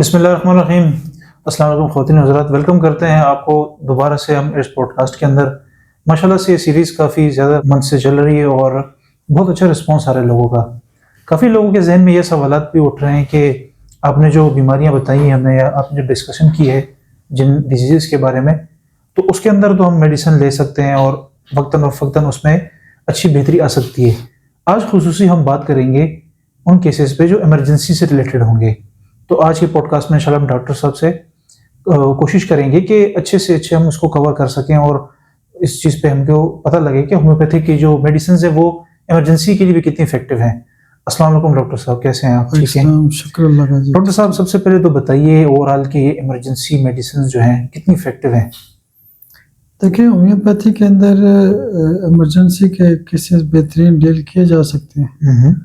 बिस्मिल्लाहिर्रहमानिर्रहीम। अस्सलाम वालेकुम ख़वातीन व हज़रात, वेलकम करते हैं आपको दोबारा से हम इस पॉडकास्ट के अंदर। माशाल्लाह से ये सीरीज़ काफ़ी ज़्यादा मन से चल रही है और बहुत अच्छा रिस्पॉन्स आ रहा है लोगों का। काफ़ी लोगों के ज़हन में ये सवालात भी उठ रहे हैं कि आपने जो बीमारियाँ बताई हैं हमें, या आपने जो डिस्कशन की है जिन डिजीज़ के बारे में, तो उसके अंदर तो हम मेडिसिन ले सकते हैं और वक्तन उसमें अच्छी बेहतरी आ सकती है। आज खुसूसी हम बात करेंगे उन केसेस पे जो इमरजेंसी से रिलेटेड होंगे। तो आज के पॉडकास्ट में इंशाल्लाह हम डॉक्टर साहब से कोशिश करेंगे कि अच्छे से अच्छे हम उसको कवर कर सकें और इस चीज़ पे हमको पता लगे कि होम्योपैथी की जो मेडिसिन है वो इमरजेंसी के लिए भी कितनी इफेक्टिव हैं। अस्सलाम वालेकुम डॉक्टर साहब, कैसे हैं आप? ठीक हैं? शुक्र अल्लाह का जी। डॉक्टर साहब, सबसे पहले तो बताइए ओवरऑल कि ये इमरजेंसी मेडिसिन जो हैं कितनी इफेक्टिव हैं? देखिए, होम्योपैथी के अंदर इमरजेंसी के केसेस बेहतरीन डील किए जा सकते हैं।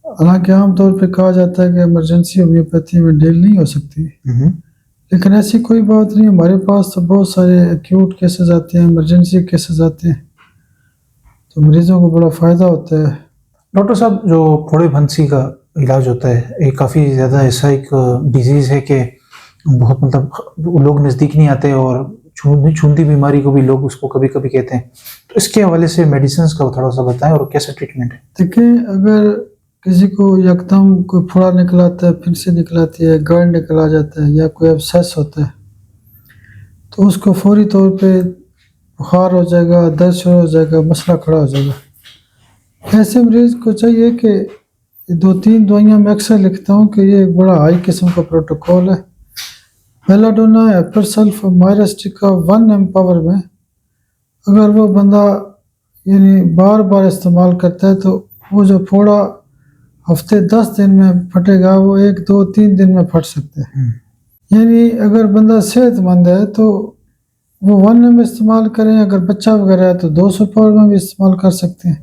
हालांकि आम तौर पे कहा जाता है कि इमरजेंसी होम्योपैथी में डील नहीं हो सकती, लेकिन ऐसी कोई बात नहीं। हमारे पास तो बहुत सारे एक्यूट केसेस आते हैं, इमरजेंसी केसेस आते हैं, तो मरीजों को बड़ा फ़ायदा होता है। डॉक्टर साहब, जो फोड़े फुंसी का इलाज होता है, ये काफ़ी ज़्यादा ऐसा एक डिजीज़ है कि बहुत मतलब लोग नज़दीक नहीं आते और छूंदी बीमारी को भी लोग उसको कभी कभी कहते हैं। तो इसके हवाले से मेडिसिन का थोड़ा सा बताएं और कैसा ट्रीटमेंट है? देखिए, अगर किसी को यकदम कोई फोड़ा निकल आता है, फिर से निकल आती है, गांठ निकल आ जाता है या कोई एब्सेस होता है, तो उसको फौरी तौर पे बुखार हो जाएगा, दर्द शुरू हो जाएगा, मसला खड़ा हो जाएगा। ऐसे मरीज़ को चाहिए कि 2-3 दवाइयाँ मैं अक्सर लिखता हूँ कि ये एक बड़ा हाई किस्म का प्रोटोकॉल है। बेलाडोना, एपरसल्फ, मायरिस्टिका 1 एम्पावर में अगर वो बंदा यानी बार बार इस्तेमाल करता है तो वो जो फोड़ा हफ्ते 10 दिन में फटेगा वो 1-2-3 दिन में फट सकता है। यानी अगर बंदा सेहतमंद है तो वो 1 एम इस्तेमाल करें, अगर बच्चा वगैरह है तो 200 पावर में भी इस्तेमाल कर सकते हैं।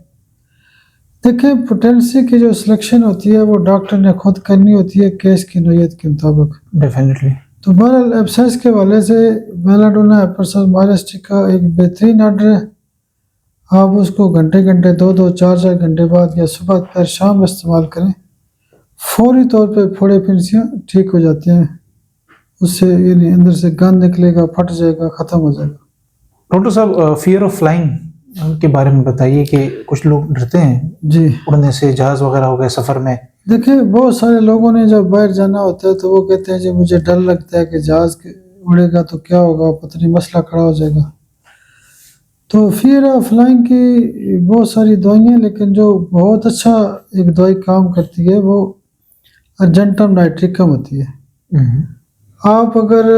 देखिए, पोटेंसी की जो सिलेक्शन होती है वो डॉक्टर ने खुद करनी होती है केस की नोयत के मुताबिक। डेफिनेटली। तो बहरहाल एब्सेस के हवाले से बेलाडोना, एपरसल्फ, मायरिस्टिका एक बेहतरीन ऑर्डर है। आप उसको घंटे 2-2, 4-4 घंटे बाद या सुबह दोपहर शाम इस्तेमाल करें, फौरी तौर पे फोड़े फिंसियाँ ठीक हो जाते हैं। उससे यानी अंदर से गंद निकलेगा, फट जाएगा, ख़त्म हो जाएगा। डॉक्टर साहब, फियर ऑफ फ्लाइंग के बारे में बताइए कि कुछ लोग डरते हैं जी, उड़ने से, जहाज़ वगैरह हो गए सफ़र में। देखिए, बहुत सारे लोगों ने जब बाहर जाना होता है तो वो कहते हैं जी मुझे डर लगता है कि जहाज़ उड़ेगा तो क्या होगा, पता नहीं मसला खड़ा हो जाएगा। तो फियर ऑफ फ्लाइंग की बहुत सारी दवाइयाँ, लेकिन जो बहुत अच्छा एक दवाई काम करती है वो अर्जेंटम नाइट्रिकम होती है। आप अगर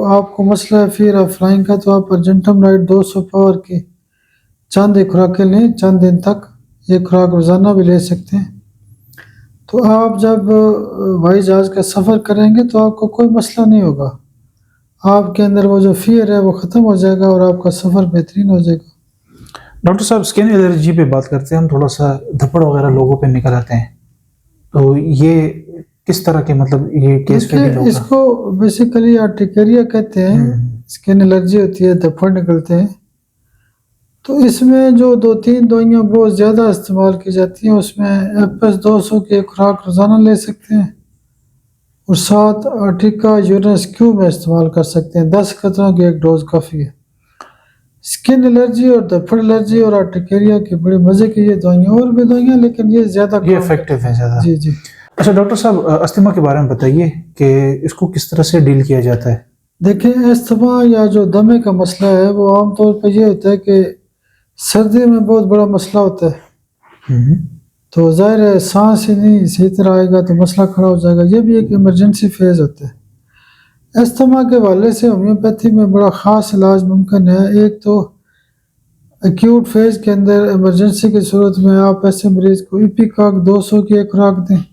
आपको मसला है फियर ऑफ फ्लाइंग का, तो आप अर्जेंटम नाइट 200 पावर की चंद एक खुराकें लें, चंद दिन तक एक खुराक रोज़ाना भी ले सकते हैं। तो आप जब हवाई जहाज़ का सफ़र करेंगे तो आपको कोई मसला नहीं होगा। आपके अंदर वो जो फियर है वो ख़त्म हो जाएगा और आपका सफ़र बेहतरीन हो जाएगा। डॉक्टर साहब, स्किन एलर्जी पे बात करते हैं हम। थोड़ा सा धब्बड़ वगैरह लोगों पे निकल आते हैं, तो ये किस तरह के मतलब ये केस पे भी होगा? इसको बेसिकली आर्टिकेरिया कहते हैं। स्किन एलर्जी होती है, धब्बड़ निकलते हैं। तो इसमें जो 2-3 दवाइयाँ बहुत ज़्यादा इस्तेमाल की जाती हैं, उसमें एपस 200 की एक खुराक रोज़ाना ले सकते हैं और 7 आर्टिका यूरस क्यू में इस्तेमाल कर सकते हैं। 10 कतरों की एक डोज काफ़ी है। स्किन एलर्जी और धब्बड़ एलर्जी और आर्टिकेरिया की बड़े मज़े की ये दवाइयाँ, और भी दवाइयाँ, लेकिन ये ज़्यादा ये इफेक्टिव है ज़्यादा। जी जी। अच्छा डॉक्टर साहब, अस्थमा के बारे में बताइए कि इसको किस तरह से डील किया जाता है? देखिए, अस्थमा या जो दमे का मसला है वो आमतौर पर ये होता है कि सर्दी में बहुत बड़ा मसला होता है। तो ज़ाहिर है सांस ही नहीं सही तरह आएगा तो मसला खड़ा हो जाएगा। ये भी एक इमरजेंसी फेज़ होता है। अस्थमा के हवाले से होम्योपैथी में बड़ा ख़ास इलाज मुमकिन है। एक तो एक्यूट फेज़ के अंदर इमरजेंसी की सूरत में आप ऐसे मरीज़ को इपिकाक 200 की एक खुराक दें।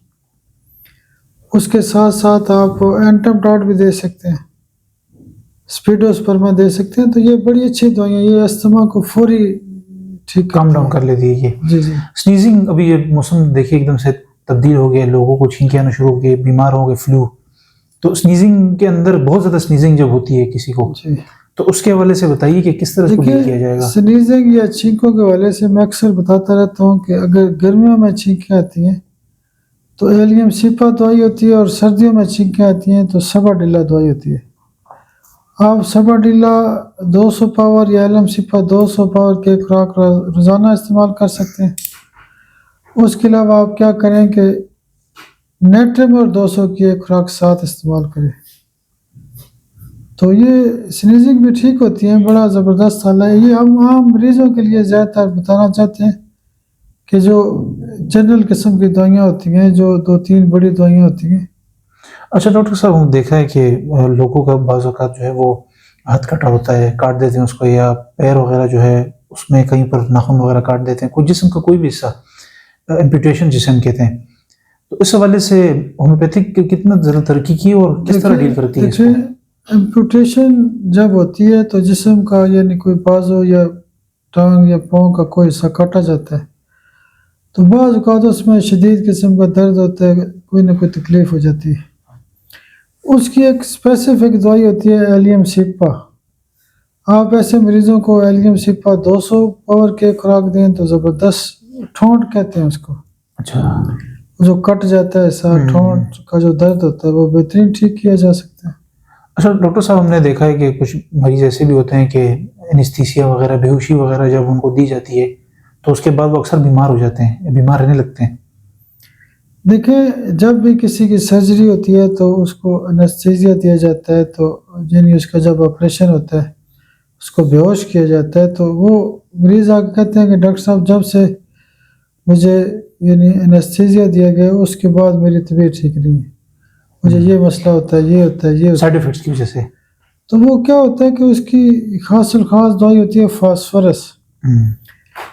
उसके साथ साथ आप एंटमटॉड भी दे सकते हैं, स्पीडोस्पर्मा दे सकते हैं। तो ये बड़ी अच्छी दवाइयाँ, ये अस्थमा को फौरी ठीक काम डाउन कर लेती है ये। जी जी। स्नीजिंग, अभी ये मौसम देखिए एकदम से तब्दील हो गया, लोगों को छींकें आना शुरू हो गए, बीमार हो गए, फ्लू। तो स्नीजिंग के अंदर बहुत ज़्यादा स्नीजिंग जब होती है किसी को, तो उसके हवाले से बताइए कि किस तरह से डील किया जाएगा? स्नीजिंग या छींकों के हवाले से मैं अक्सर बताता रहता हूँ कि अगर गर्मियों में छींकें आती हैं तो एलियम सिपा दवाई होती है, और सर्दियों में छींकें आती हैं तो सबाडिला दवाई होती है। आप सबाडिला 200 पावर या एलियम सिपा 200 पावर के खुराक रोज़ाना इस्तेमाल कर सकते हैं। उसके अलावा आप क्या करें कि नेट्रम और 200 की एक खुराक साथ इस्तेमाल करें, तो ये स्नीजिंग भी ठीक होती है। बड़ा ज़बरदस्त हल है ये। हम आम मरीज़ों के लिए ज़्यादातर बताना चाहते हैं कि जो जनरल किस्म की दवाइयाँ होती हैं, जो 2-3 बड़ी दवाइयाँ होती हैं। अच्छा डॉक्टर साहब, हमने देखा है कि लोगों का बाज़ औक़ात जो है वो हाथ कटा होता है, काट देते हैं उसको, या पैर वगैरह जो है उसमें कहीं पर नाखून वगैरह काट देते हैं, कोई जिस्म का कोई भी हिस्सा, एम्पुटेशन जिसे हम कहते हैं। तो इस हवाले से होम्योपैथिक कितना ज़्यादा तरक्की की और किस तरह डील करती है इसको? एम्पुटेशन जब होती है तो जिस्म का यानी कोई बाजू या टांग या पाँव का कोई हिस्सा काटा जाता है, तो बाज़ औक़ात उसमें शदीद किस्म का दर्द होता है, कोई ना कोई तकलीफ़ हो जाती है। उसकी एक स्पेसिफिक दवाई होती है एलियम सिपा। आप ऐसे मरीज़ों को एलियम सिपा 200 पावर के खुराक दें तो ज़बरदस्त, ठोंठ कहते हैं उसको, अच्छा। जो कट जाता है ऐसा ठोंठ का जो दर्द होता है वो बेहतरीन ठीक किया जा सकता है। अच्छा डॉक्टर साहब, हमने देखा है कि कुछ मरीज़ ऐसे भी होते हैं कि एनेस्थीसिया वगैरह, बेहोशी वगैरह जब उनको दी जाती है तो उसके बाद वो अक्सर बीमार हो जाते हैं, बीमार रहने लगते हैं। देखिए, जब भी किसी की सर्जरी होती है तो उसको एनेस्थीसिया दिया जाता है, तो यानी उसका जब ऑपरेशन होता है उसको बेहोश किया जाता है, तो वो मरीज़ आके कहते हैं कि डॉक्टर साहब जब से मुझे यानी एनेस्थीसिया दिया गया उसके बाद मेरी तबीयत ठीक नहीं है, मुझे ये मसला होता है, ये होता है, ये होता है। साइड इफ़ेक्ट्स की वजह से। तो वो क्या होता है कि उसकी ख़ास दवाई होती है फास्फोरस।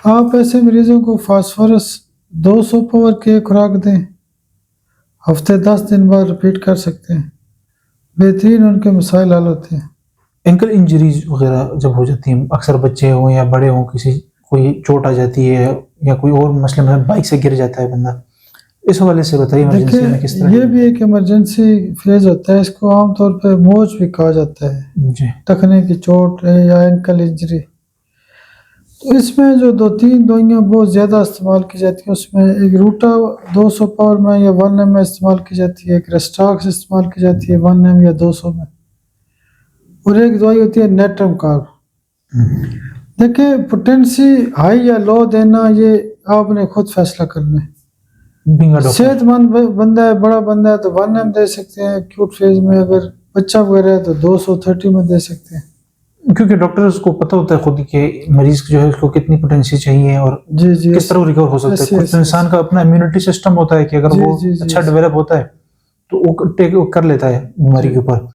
आप ऐसे मरीज़ों को फास्फोरस 200 पावर की खुराक दें, हफ्ते 10 दिन बाद रिपीट कर सकते हैं, बेहतरीन उनके मसाइल हल होते हैं। एंकल इंजरीज वगैरह जब हो जाती हैं, अक्सर बच्चे हों या बड़े हों, किसी कोई चोट आ जाती है या कोई और मसले में बाइक से गिर जाता है बंदा, इस हवाले से बताइए इमरजेंसी में किस देखिए, तरह? ये भी एक इमरजेंसी फेज़ होता है, इसको आमतौर पे मोच भी कहा जाता है, जी। टखने की चोट है या एंकल इंजरी। तो इसमें जो 2-3 दवाइयाँ बहुत ज़्यादा इस्तेमाल की जाती हैं, उसमें एक रूटा 200 पावर में या 1 एम में इस्तेमाल की जाती है, एक रेस्टाक्स इस्तेमाल की जाती है 1 एम या 200 में, और एक दवाई होती है नेट्रम कार्ब। देखिए, पोटेंसी हाई या लो देना ये आपने खुद फैसला करना है। Being a doctor. सेहतमंद बंदा है, बड़ा बंदा है तो 1 एम दे सकते हैं एक्यूट फेज में, अगर बच्चा वगैरह है तो 230 में दे सकते हैं। क्योंकि डॉक्टर्स को पता होता है खुद कि मरीज जो है उसको कितनी पोटेंसी चाहिए और जी जी, किस तरह वो रिकवर हो सकता है। कुछ तो इंसान का अपना इम्यूनिटी सिस्टम होता है कि अगर जी वो जी जी अच्छा जी। डेवलप होता है तो वो टेक कर लेता है बीमारी के ऊपर।